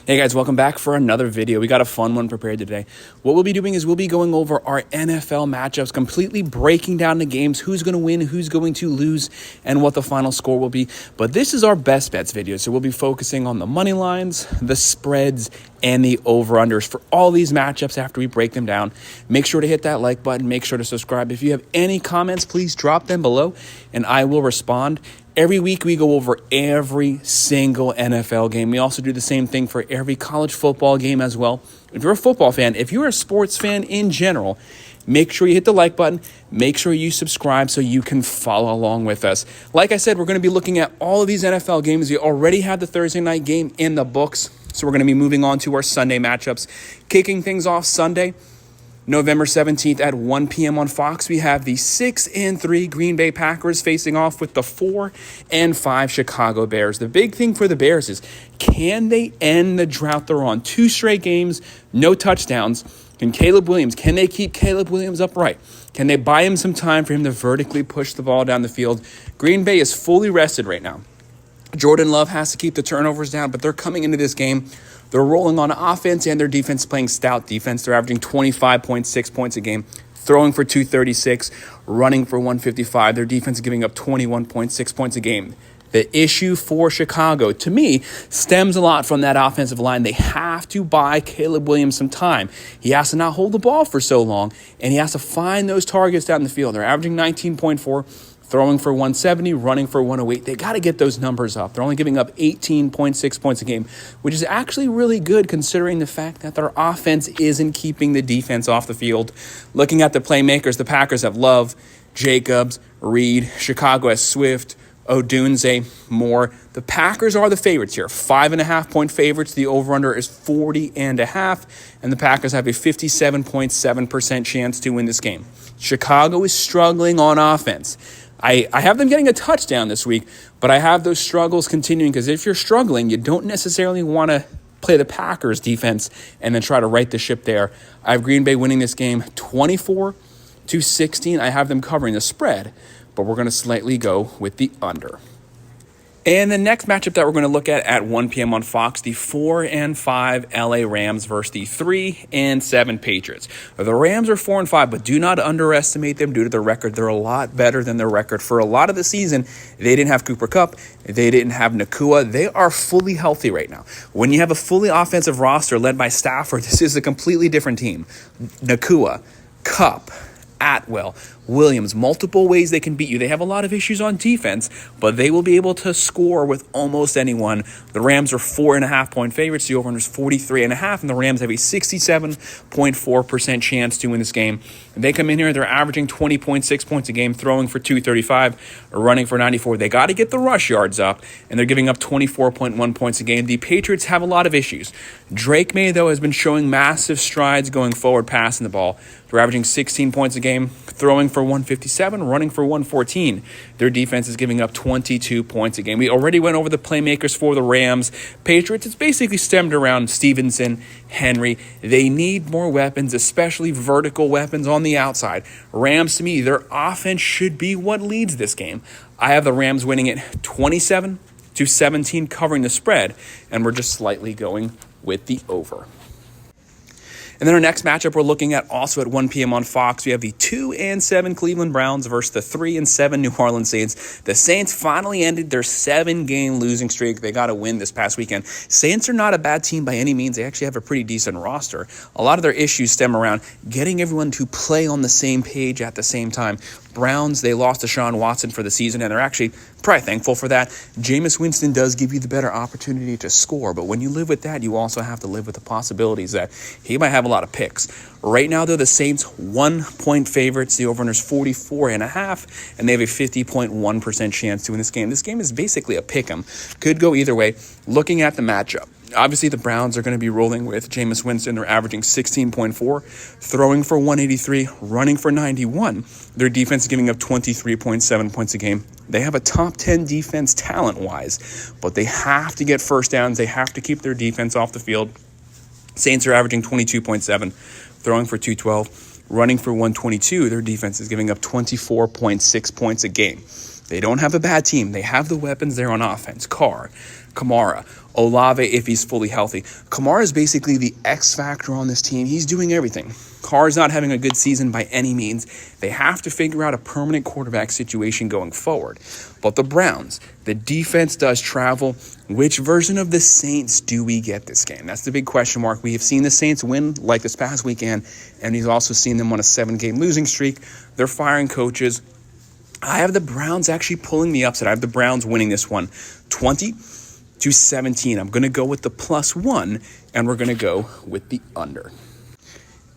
Hey guys, welcome back for another video. We got a fun one prepared today. What we'll be doing is we'll be going over our NFL matchups, completely breaking down the games, who's going to win, who's going to lose, and what the final score will be. But this is our best bets video, so we'll be focusing on the money lines, the spreads, and the over-unders for all these matchups after we break them down. Make sure to hit that like button. Make sure to subscribe. If you have any comments, please drop them below, and I will respond. Every week, we go over every single NFL game. We also do the same thing for every college football game as well. If you're a football fan, if you're a sports fan in general, make sure you hit the like button. Make sure you subscribe so you can follow along with us. Like I said, we're going to be looking at all of these NFL games. We already had the Thursday night game in the books, so we're going to be moving on to our Sunday matchups. Kicking things off Sunday, November 17th at 1 p.m. on Fox, we have the 6-3 Green Bay Packers facing off with the 4-5 Chicago Bears. The big thing for the Bears is, can they end the drought they're on? 2 straight games, no touchdowns. Can they keep Caleb Williams upright? Can they buy him some time for him to vertically push the ball down the field? Green Bay is fully rested right now. Jordan Love has to keep the turnovers down, but they're coming into this game. They're rolling on offense and their defense playing stout defense. They're averaging 25.6 points a game, throwing for 236, running for 155. Their defense is giving up 21.6 points a game. The issue for Chicago, to me, stems a lot from that offensive line. They have to buy Caleb Williams some time. He has to not hold the ball for so long, and he has to find those targets down the field. They're averaging 19.4. Throwing for 170, running for 108. They got to get those numbers up. They're only giving up 18.6 points a game, which is actually really good considering the fact that their offense isn't keeping the defense off the field. Looking at the playmakers, the Packers have Love, Jacobs, Reed. Chicago has Swift, Odunze, Moore. The Packers are the favorites here. 5.5-point favorites. The over-under is 40.5, and the Packers have a 57.7% chance to win this game. Chicago is struggling on offense. I have them getting a touchdown this week, but I have those struggles continuing because if you're struggling, you don't necessarily want to play the Packers defense and then try to right the ship there. I have Green Bay winning this game 24-16. I have them covering the spread, but we're going to slightly go with the under. And the next matchup that we're going to look at 1 p.m. on Fox, the 4-5 LA Rams versus the 3-7 Patriots. The Rams are 4-5, but do not underestimate them due to their record. They're a lot better than their record. For a lot of the season, they didn't have Cooper Kupp. They didn't have Nakua. They are fully healthy right now. When you have a fully offensive roster led by Stafford, this is a completely different team. Nakua, Kupp, Atwell, Williams, multiple ways they can beat you. They have a lot of issues on defense, but they will be able to score with almost anyone. The Rams are 4.5-point favorites. The over-under is 43.5, and the Rams have a 67.4% chance to win this game. And they come in here, they're averaging 20.6 points a game, throwing for 235, running for 94. They got to get the rush yards up, and they're giving up 24.1 points a game. The Patriots have a lot of issues. Drake May, though, has been showing massive strides going forward, passing the ball. They're averaging 16 points a game, throwing for 157, running for 114. Their defense is giving up 22 points a game. We already went over the playmakers for the Rams. Patriots, it's basically stemmed around Stevenson, Henry. They need more weapons, especially vertical weapons on the outside. Rams, to me, their offense should be what leads this game. I have the Rams winning it 27-17, covering the spread, and we're just slightly going with the over. And then our next matchup we're looking at also at 1 p.m. on Fox. We have the 2-7 Cleveland Browns versus the 3-7 New Orleans Saints. The Saints finally ended their 7-game losing streak. They got a win this past weekend. Saints are not a bad team by any means. They actually have a pretty decent roster. A lot of their issues stem around getting everyone to play on the same page at the same time. Browns, they lost Deshaun Watson for the season, and they're actually probably thankful for that. Jameis Winston does give you the better opportunity to score, but when you live with that, you also have to live with the possibilities that he might have a lot of picks. Right now, though, the Saints 1-point favorites. The over-under is 44.5, and they have a 50.1% chance to win this game. This game is basically a pick-em. Could go either way. Looking at the matchup, obviously the Browns are going to be rolling with Jameis Winston. They're averaging 16.4, throwing for 183, running for 91. Their defense is giving up 23.7 points a game. They have a top 10 defense talent-wise, but they have to get first downs. They have to keep their defense off the field. Saints are averaging 22.7, throwing for 212, running for 122. Their defense is giving up 24.6 points a game. They don't have a bad team. They have the weapons there on offense. Carr, Kamara, Olave if he's fully healthy. Kamara is basically the X factor on this team. He's doing everything. Carr's not having a good season by any means. They have to figure out a permanent quarterback situation going forward. But the Browns, the defense does travel. Which version of the Saints do we get this game? That's the big question mark. We have seen the Saints win like this past weekend, and we've also seen them on a 7-game losing streak. They're firing coaches. I have the Browns actually pulling the upset. I have the Browns winning this one 20-17. I'm going to go with the +1, and we're going to go with the under.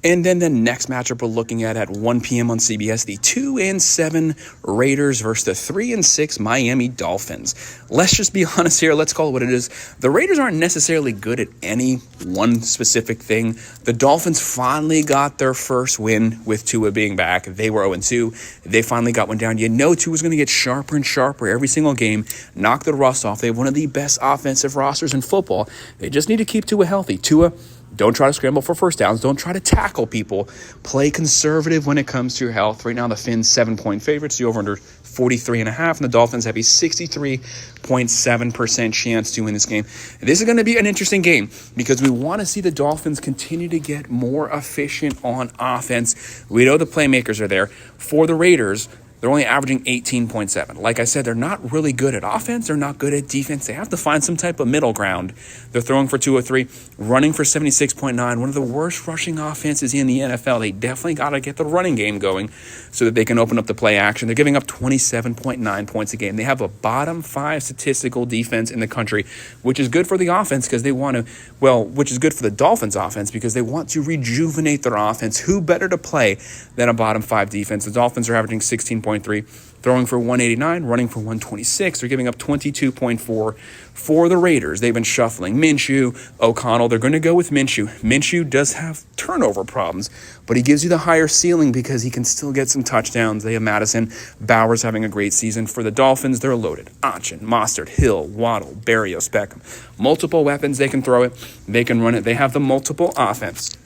And then the next matchup we're looking at 1 p.m. on CBS, the 2-7 Raiders versus the 3-6 Miami Dolphins. Let's just be honest here. Let's call it what it is. The Raiders aren't necessarily good at any one specific thing. The Dolphins finally got their first win with Tua being back. They were 0-2. They finally got one down. You know Tua's going to get sharper and sharper every single game, knock the rust off. They have one of the best offensive rosters in football. They just need to keep Tua healthy. Tua, don't try to scramble for first downs. Don't try to tackle people. Play conservative when it comes to your health. Right now, the Fins 7-point favorites. The over-under 43.5, and the Dolphins have a 63.7% chance to win this game. This is going to be an interesting game because we want to see the Dolphins continue to get more efficient on offense. We know the playmakers are there. For the Raiders, they're only averaging 18.7. Like I said, they're not really good at offense. They're not good at defense. They have to find some type of middle ground. They're throwing for 203, running for 76.9. One of the worst rushing offenses in the NFL. They definitely got to get the running game going so that they can open up the play action. They're giving up 27.9 points a game. They have a bottom 5 statistical defense in the country, which is good for the offense because they want to, which is good for the Dolphins offense because they want to rejuvenate their offense. Who better to play than a bottom 5 defense? The Dolphins are averaging 16.3, throwing for 189, running for 126. They're giving up 22.4 for the Raiders. They've been shuffling Minshew, O'Connell. They're going to go with Minshew. Minshew does have turnover problems, but he gives you the higher ceiling because he can still get some touchdowns. They have Madison. Bowers having a great season. For the Dolphins, they're loaded. Achin, Mostert, Hill, Waddle, Berrios, Beckham. Multiple weapons. They can throw it. They can run it. They have the multiple offense.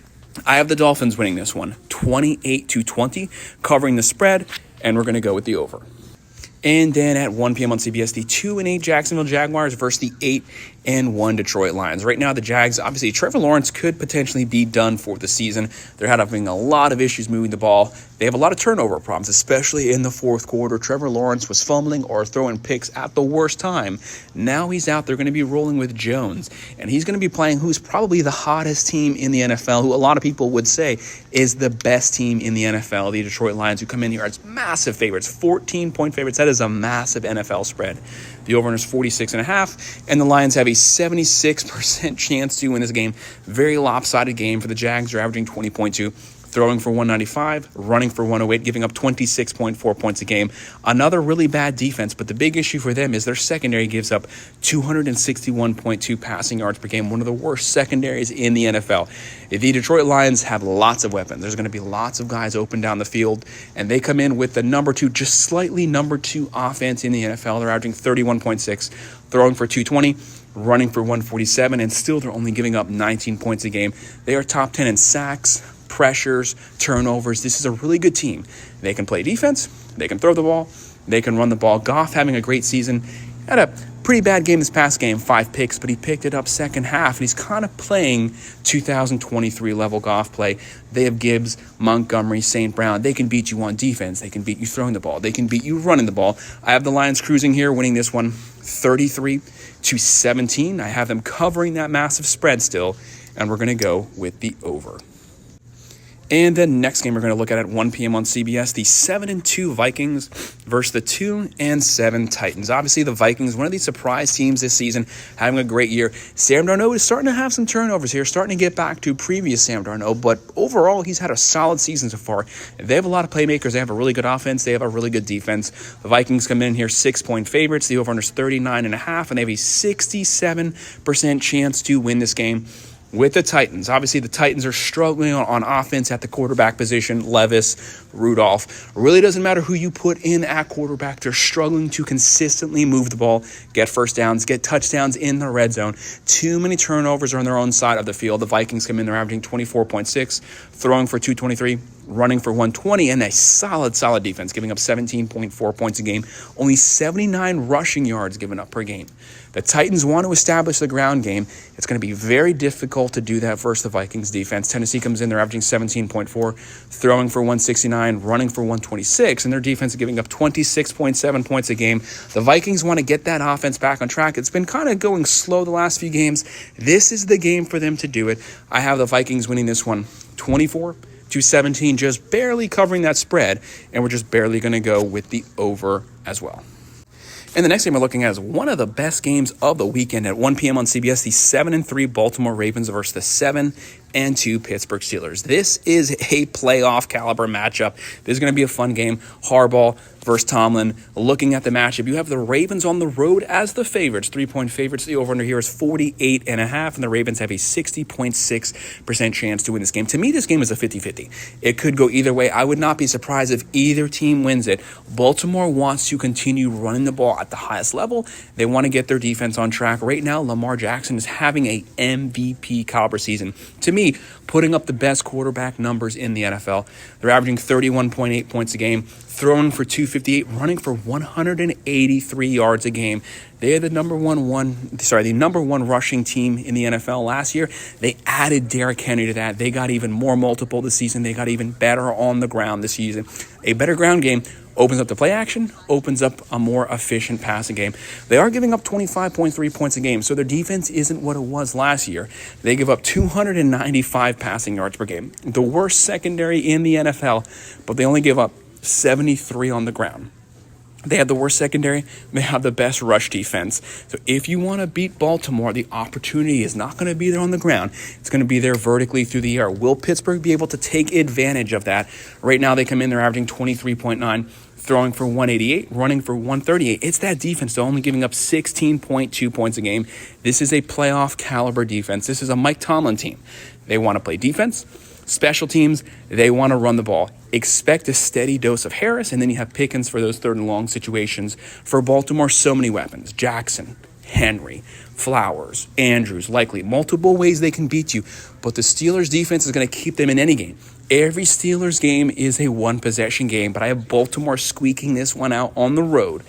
I have the Dolphins winning this one, 28-20, covering the spread, and we're going to go with the over. And then at 1 p.m. on CBS, the 2-8 Jacksonville Jaguars versus the 8-1 Detroit Lions. Right now, the Jags, obviously, Trevor Lawrence could potentially be done for the season. They're having a lot of issues moving the ball. They have a lot of turnover problems, especially in the fourth quarter. Trevor Lawrence was fumbling or throwing picks at the worst time. Now he's out there going to be rolling with Jones, and he's going to be playing who's probably the hottest team in the NFL, who a lot of people would say is the best team in the NFL, the Detroit Lions, who come in here as massive favorites, 14-point favorites. That is a massive NFL spread. The over is 46.5, and the Lions have a 76% chance to win this game. Very lopsided game for the Jags. They're averaging 20.2. Throwing for 195, running for 108, giving up 26.4 points a game. Another really bad defense, but the big issue for them is their secondary gives up 261.2 passing yards per game, one of the worst secondaries in the NFL. The Detroit Lions have lots of weapons. There's going to be lots of guys open down the field, and they come in with the number 2 offense in the NFL. They're averaging 31.6, throwing for 220, running for 147, and still they're only giving up 19 points a game. They are top 10 in sacks, pressures, turnovers. This is a really good team. They can play defense. They can throw the ball. They can run the ball. Goff having a great season. Had a pretty bad game this past game, 5 picks, but he picked it up second half, and he's kind of playing 2023 level Goff play. They have Gibbs, Montgomery, St. Brown. They can beat you on defense. They can beat you throwing the ball. They can beat you running the ball. I have the Lions cruising here, winning this one 33-17. I have them covering that massive spread still, and we're going to go with the over. And the next game we're going to look at 1 p.m. on CBS, the 7-2 Vikings versus the 2-7 Titans. Obviously, the Vikings, one of these surprise teams this season, having a great year. Sam Darnold is starting to have some turnovers here, starting to get back to previous Sam Darnold, but overall, he's had a solid season so far. They have a lot of playmakers. They have a really good offense. They have a really good defense. The Vikings come in here 6-point favorites. The over-under is 39.5, and they have a 67% chance to win this game. with the Titans. Obviously, the Titans are struggling on offense at the quarterback position. Levis, Rudolph. Really doesn't matter who you put in at quarterback. They're struggling to consistently move the ball, get first downs, get touchdowns in the red zone. Too many turnovers are on their own side of the field. The Vikings come in, they're averaging 24.6, throwing for 223, running for 120, and a solid defense, giving up 17.4 points a game. Only 79 rushing yards given up per game. The Titans want to establish the ground game. It's going to be very difficult to do that versus the Vikings defense. Tennessee comes in, they're averaging 17.4, throwing for 169, running for 126, and their defense is giving up 26.7 points a game. The Vikings want to get that offense back on track. It's been kind of going slow the last few games. This is the game for them to do it. I have the Vikings winning this one 24-17, just barely covering that spread, and we're just barely going to go with the over as well. And the next game we're looking at is one of the best games of the weekend at 1 p.m. on CBS, the 7-3 Baltimore Ravens versus the 7-2 Pittsburgh Steelers. This is a playoff caliber matchup. This is going to be a fun game. Harbaugh versus Tomlin. Looking at the matchup, you have the Ravens on the road as the favorites, 3-point favorites. The over-under here is 48.5, and the Ravens have a 60.6% chance to win this game. To me, this game is a 50-50. It could go either way. I would not be surprised if either team wins it. Baltimore wants to continue running the ball at the highest level. They want to get their defense on track. Right now, Lamar Jackson is having a MVP caliber season. To me, putting up the best quarterback numbers in the NFL. They're averaging 31.8 points a game, throwing for 258, running for 183 yards a game. They are the number one rushing team in the NFL last year. They added Derrick Henry to that. They got even more multiple this season. They got even better on the ground this season. A better ground game opens up the play action, opens up a more efficient passing game. They are giving up 25.3 points a game, so their defense isn't what it was last year. They give up 295 passing yards per game. The worst secondary in the NFL, but they only give up 73 on the ground. They have the worst secondary. They have the best rush defense. So if you want to beat Baltimore, the opportunity is not going to be there on the ground. It's going to be there vertically through the air. Will Pittsburgh be able to take advantage of that? Right now they come in, they're averaging 23.9, throwing for 188, running for 138. It's that defense. They're only giving up 16.2 points a game. This is a playoff caliber defense. This is a Mike Tomlin team. They want to play defense. Special teams, they want to run the ball. Expect a steady dose of Harris, and then you have Pickens for those third and long situations. For Baltimore, so many weapons. Jackson, Henry, Flowers, Andrews, likely. Multiple ways they can beat you, but the Steelers' defense is going to keep them in any game. Every Steelers game is a one-possession game, but I have Baltimore squeaking this one out on the road,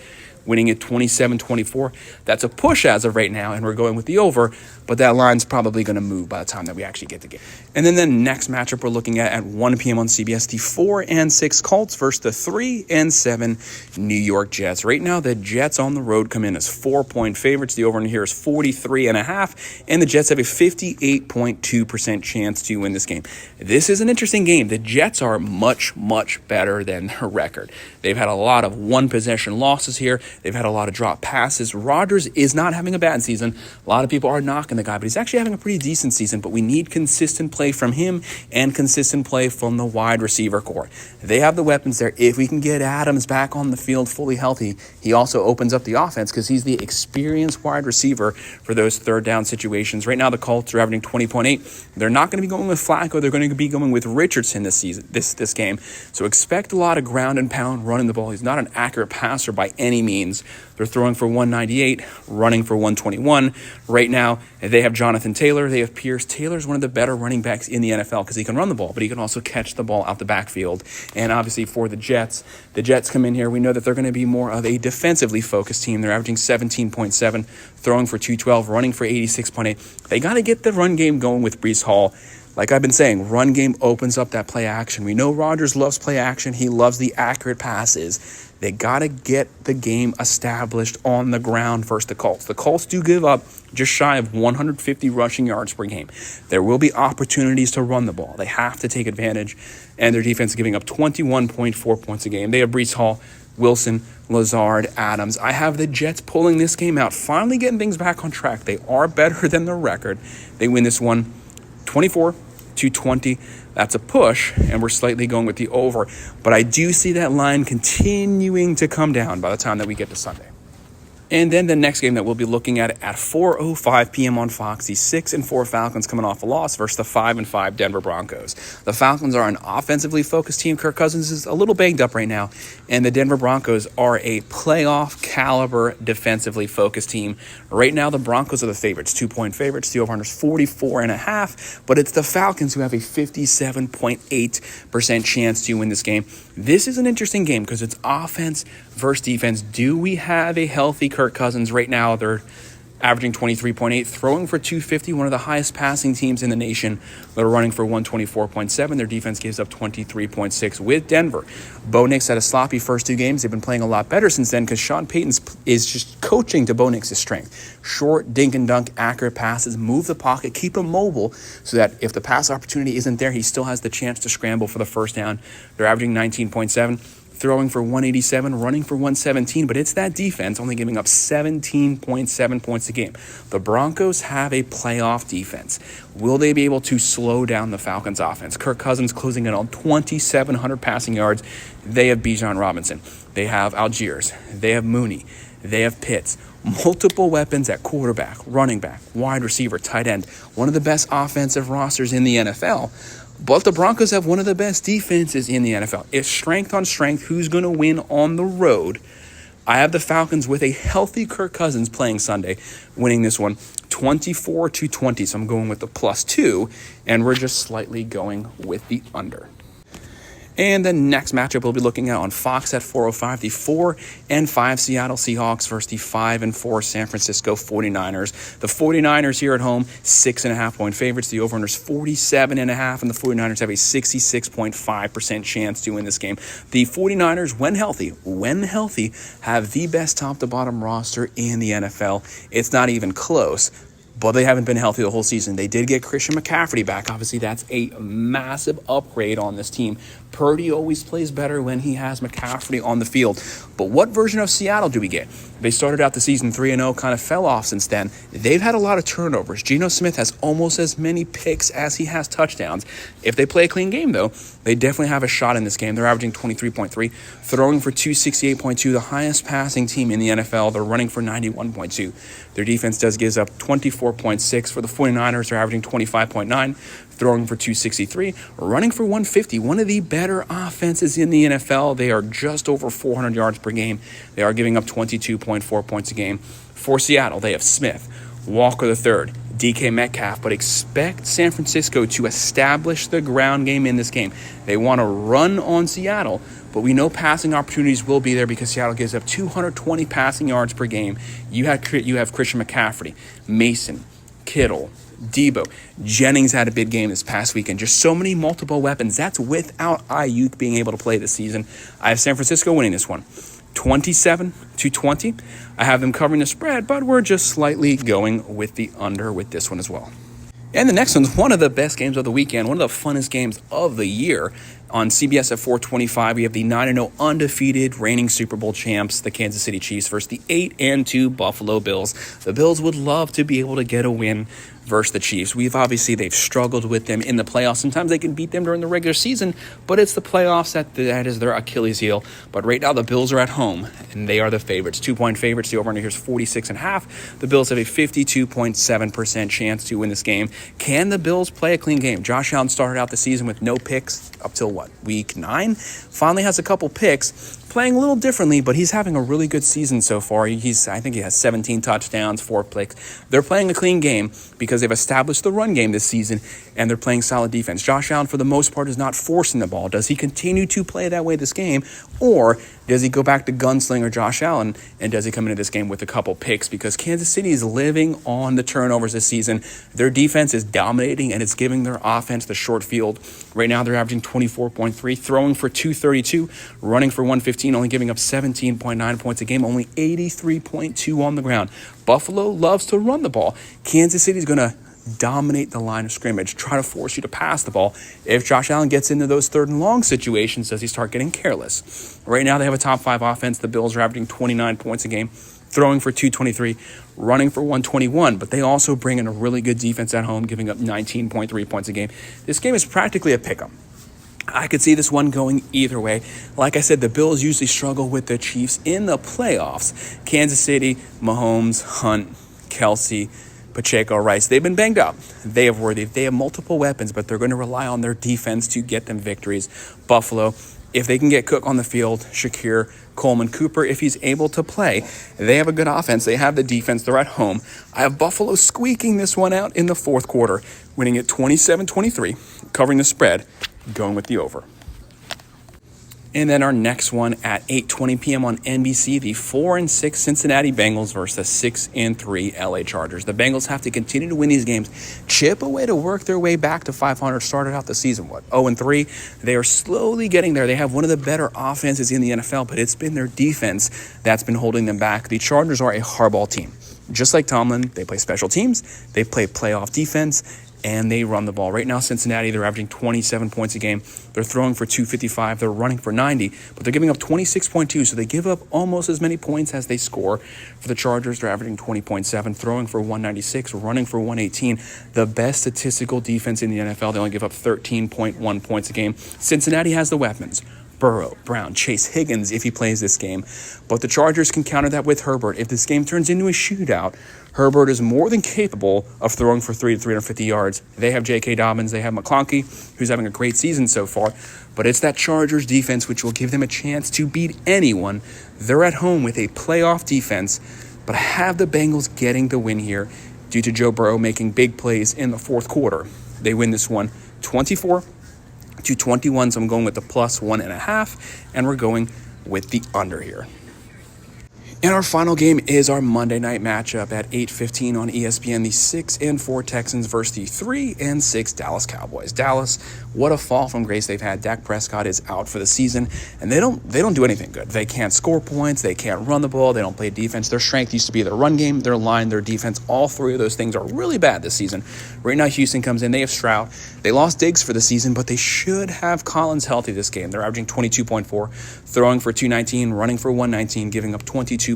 winning it 27-24. That's a push as of right now, and we're going with the over, but that line's probably going to move by the time that we actually get the game. And then the next matchup we're looking at 1 p.m. on CBS, the 4-6 Colts versus the 3-7 New York Jets. Right now, the Jets on the road come in as 4-point favorites. The over in here is 43.5, and the Jets have a 58.2% chance to win this game. This is an interesting game. The Jets are much, much better than their record. They've had a lot of one-possession losses here. They've had a lot of drop passes. Rodgers is not having a bad season. A lot of people are knocking the guy, but he's actually having a pretty decent season. But we need consistent play from him and consistent play from the wide receiver core. They have the weapons there. If we can get Adams back on the field fully healthy, he also opens up the offense because he's the experienced wide receiver for those third down situations. Right now, the Colts are averaging 20.8. They're not going to be going with Flacco. They're going to be going with Richardson this season, this game. So expect a lot of ground and pound running the ball. He's not an accurate passer by any means. They're throwing for 198, running for 121. Right now, they have Jonathan Taylor. They have Pierce. Taylor's one of the better running backs in the NFL because he can run the ball, but he can also catch the ball out the backfield. And obviously for the Jets come in here. We know that they're going to be more of a defensively focused team. They're averaging 17.7, throwing for 212, running for 86.8. They got to get the run game going with Breece Hall. Like I've been saying, run game opens up that play action. We know Rodgers loves play action. He loves the accurate passes. They got to get the game established on the ground versus the Colts. The Colts do give up just shy of 150 rushing yards per game. There will be opportunities to run the ball. They have to take advantage, and their defense is giving up 21.4 points a game. They have Breece Hall, Wilson, Lazard, Adams. I have the Jets pulling this game out, finally getting things back on track. They are better than their record. They win this one 24-20. That's a push, and we're slightly going with the over. But I do see that line continuing to come down by the time that we get to Sunday. And then the next game that we'll be looking at 4:05 p.m. on Fox, the 6-4 Falcons coming off a loss versus the 5-5 Denver Broncos. The Falcons are an offensively focused team. Kirk Cousins is a little banged up right now, and the Denver Broncos are a playoff caliber defensively focused team. Right now, the Broncos are the favorites, 2-point favorites. The over-under is 44.5, but it's the Falcons who have a 57.8% chance to win this game. This is an interesting game because it's offense versus defense. Do we have a healthy Kirk Cousins? Right now, they're averaging 23.8, throwing for 250, one of the highest passing teams in the nation. They're running for 124.7. Their defense gives up 23.6 with Denver. Bo Nix had a sloppy first 2 games. They've been playing a lot better since then because Sean Payton is just coaching to Bo Nix's strength. Short, dink and dunk, accurate passes, move the pocket, keep him mobile so that if the pass opportunity isn't there, he still has the chance to scramble for the first down. They're averaging 19.7. Throwing for 187, running for 117, but it's that defense only giving up 17.7 points a game. The Broncos have a playoff defense. Will they be able to slow down the Falcons' offense? Kirk Cousins closing in on 2,700 passing yards. They have Bijan Robinson. They have Algiers. They have Mooney. They have Pitts. Multiple weapons at quarterback, running back, wide receiver, tight end. One of the best offensive rosters in the NFL. But the Broncos have one of the best defenses in the NFL. It's strength on strength. Who's going to win on the road? I have the Falcons with a healthy Kirk Cousins playing Sunday, winning this one 24-20. So I'm going with the +2, and we're just slightly going with the under. And the next matchup we'll be looking at on Fox at 4:05, the 4-5 Seattle Seahawks versus the 5-4 San Francisco 49ers. The 49ers here at home, 6.5-point favorites. The over-under is 47.5, and the 49ers have a 66.5% chance to win this game. The 49ers, when healthy, have the best top-to-bottom roster in the NFL. It's not even close. But they haven't been healthy the whole season. They did get Christian McCaffrey back. Obviously, that's a massive upgrade on this team. Purdy always plays better when he has McCaffrey on the field. But what version of Seattle do we get? They started out the season 3-0, kind of fell off since then. They've had a lot of turnovers. Geno Smith has almost as many picks as he has touchdowns. If they play a clean game, though, they definitely have a shot in this game. They're averaging 23.3, throwing for 268.2, the highest passing team in the NFL. They're running for 91.2. Their defense gives up 24.6. For the 49ers, they're averaging 25.9, throwing for 263, running for 150. One of the better offenses in the NFL. They are just over 400 yards per game. They are giving up 22.4 points a game. For Seattle, they have Smith, Walker III, DK Metcalf, but expect San Francisco to establish the ground game in this game. They want to run on Seattle, but we know passing opportunities will be there because Seattle gives up 220 passing yards per game. You have Christian McCaffrey, Mason, Kittle, Debo. Jennings had a big game this past weekend. Just so many multiple weapons. That's without Ayuk being able to play this season. I have San Francisco winning this one, 27-20. I have them covering the spread, but we're just slightly going with the under with this one as well. And the next one's one of the best games of the weekend, one of the funnest games of the year. On CBS at 4:25, we have the 9-0 undefeated reigning Super Bowl champs, the Kansas City Chiefs, versus the 8-2 Buffalo Bills. The Bills would love to be able to get a win versus the Chiefs. They've struggled with them in the playoffs. Sometimes they can beat them during the regular season, but it's the playoffs that is their Achilles heel. But right now the Bills are at home, and they are the favorites. 2-point favorites. The over-under here is 46.5. The Bills have a 52.7% chance to win this game. Can the Bills play a clean game? Josh Allen started out the season with no picks up till week 9? Finally has a couple picks. Playing a little differently, but he's having a really good season so far. I think he has 17 touchdowns, 4 picks. They're playing a clean game because they've established the run game this season, and they're playing solid defense. Josh Allen, for the most part, is not forcing the ball. Does he continue to play that way this game, or does he go back to gunslinger Josh Allen, and does he come into this game with a couple picks? Because Kansas City is living on the turnovers this season. Their defense is dominating, and it's giving their offense the short field. Right now, they're averaging 24.3, throwing for 232, running for 115, only giving up 17.9 points a game, only 83.2 on the ground. Buffalo loves to run the ball. Kansas City is going to dominate the line of scrimmage, try to force you to pass the ball. If Josh Allen gets into those 3rd and long situations, does he start getting careless? Right now, they have a top 5 offense. The Bills are averaging 29 points a game, throwing for 223, running for 121, but they also bring in a really good defense at home, giving up 19.3 points a game. This game is practically a pick-em. I could see this one going either way. Like I said, the Bills usually struggle with the Chiefs in the playoffs. Kansas City, Mahomes, Hunt, Kelsey, Pacheco, Rice, they've been banged up. They have multiple weapons, but they're going to rely on their defense to get them victories. Buffalo, if they can get Cook on the field, Shakir, Coleman, Cooper, if he's able to play, they have a good offense. They have the defense. They're at home. I have Buffalo squeaking this one out in the fourth quarter, winning it 27-23, covering the spread, going with the over. And then our next one at 8:20 p.m. on NBC, the 4-6 Cincinnati Bengals versus the 6-3 LA Chargers. The Bengals have to continue to win these games, chip away to work their way back to 500. Started out the season, 0-3. They are slowly getting there. They have one of the better offenses in the NFL, but it's been their defense that's been holding them back. The Chargers are a hardball team. Just like Tomlin, they play special teams, they play playoff defense, and they run the ball. Right now, Cincinnati, they're averaging 27 points a game. They're throwing for 255. They're running for 90, but they're giving up 26.2, so they give up almost as many points as they score. For the Chargers, they're averaging 20.7, throwing for 196, running for 118. The best statistical defense in the NFL. They only give up 13.1 points a game. Cincinnati has the weapons. Burrow, Brown, Chase, Higgins if he plays this game. But the Chargers can counter that with Herbert. If this game turns into a shootout, Herbert is more than capable of throwing for 300 to 350 yards. They have J.K. Dobbins. They have McConkey, who's having a great season so far. But it's that Chargers defense which will give them a chance to beat anyone. They're at home with a playoff defense, but I have the Bengals getting the win here due to Joe Burrow making big plays in the fourth quarter. They win this one 24-21, so I'm going with the plus 1.5, and we're going with the under here. And our final game is our Monday night matchup at 8:15 on ESPN, the 6-4 Texans versus the 3-6 Dallas Cowboys. Dallas, what a fall from grace they've had. Dak Prescott is out for the season, and they don't do anything good. They can't score points, they can't run the ball, they don't play defense. Their strength used to be their run game, their line, their defense. All three of those things are really bad this season. Right now, Houston comes in, they have Stroud. They lost Diggs for the season, but they should have Collins healthy this game. They're averaging 22.4, throwing for 219, running for 119, giving up 22.6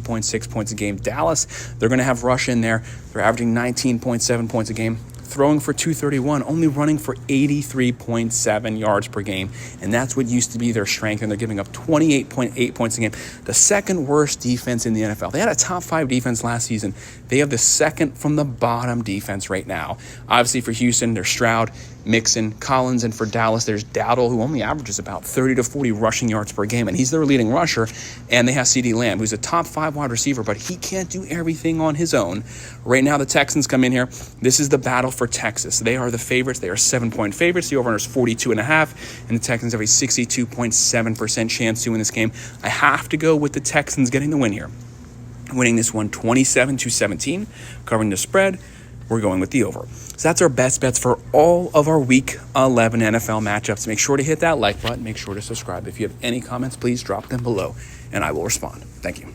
points a game. Dallas, they're going to have Rush in there. They're averaging 19.7 points a game, throwing for 231, only running for 83.7 yards per game. And that's what used to be their strength, and they're giving up 28.8 points a game. The second worst defense in the NFL. They had a top 5 defense last season. They have the second from the bottom defense right now. Obviously for Houston, there's Stroud, Mixon, Collins, and for Dallas, there's Dowdle, who only averages about 30 to 40 rushing yards per game, and he's their leading rusher. And they have CeeDee Lamb, who's a top 5 wide receiver, but he can't do everything on his own. Right now, the Texans come in here. This is the battle for Texas. They are the favorites. They are 7-point favorites. The over-under is 42.5, and the Texans have a 62.7% chance to win this game. I have to go with the Texans getting the win here, winning this one 27-17, covering the spread. We're going with the over. So that's our best bets for all of our Week 11 NFL matchups. Make sure to hit that like button. Make sure to subscribe. If you have any comments, please drop them below, and I will respond. Thank you.